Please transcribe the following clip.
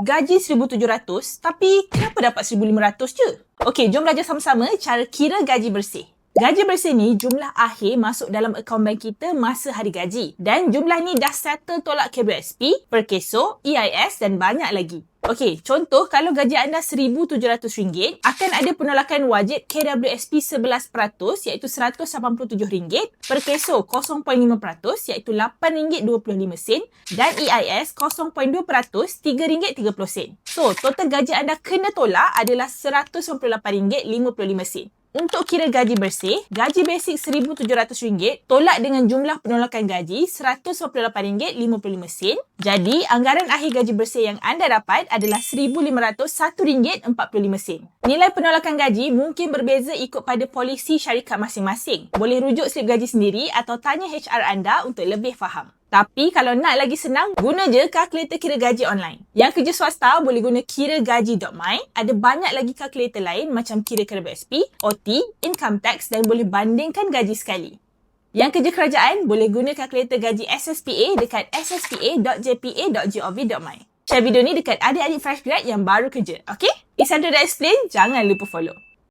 gaji 1,700 tapi kenapa dapat 1,500 je? Okey, jom belajar sama-sama cara kira gaji bersih. Gaji bersih ni jumlah akhir masuk dalam akaun bank kita masa hari gaji. Dan jumlah ni dah settle tolak KWSP, Perkeso, EIS dan banyak lagi. Okey, contoh kalau gaji anda RM1,700, akan ada penolakan wajib KWSP 11% iaitu RM187, Perkeso 0.5% iaitu RM8.25 dan EIS 0.2% RM3.30. So, total gaji anda kena tolak adalah RM198.55. Untuk kira gaji bersih, gaji basic RM1,700 tolak dengan jumlah penolakan gaji RM198.55. Jadi, anggaran akhir gaji bersih yang anda dapat adalah RM1,501.45. Nilai penolakan gaji mungkin berbeza ikut pada polisi syarikat masing-masing. Boleh rujuk slip gaji sendiri atau tanya HR anda untuk lebih faham. Tapi kalau nak lagi senang, guna je kalkulator kira gaji online. Yang kerja swasta boleh guna kiragaji.my. Ada banyak lagi kalkulator lain macam kira KWSP, OT, income tax dan boleh bandingkan gaji sekali. Yang kerja kerajaan boleh guna kalkulator gaji SSPA dekat sspa.jpa.gov.my. Share video ni dekat adik-adik fresh grad yang baru kerja, okey? Isandra dah explain, jangan lupa follow.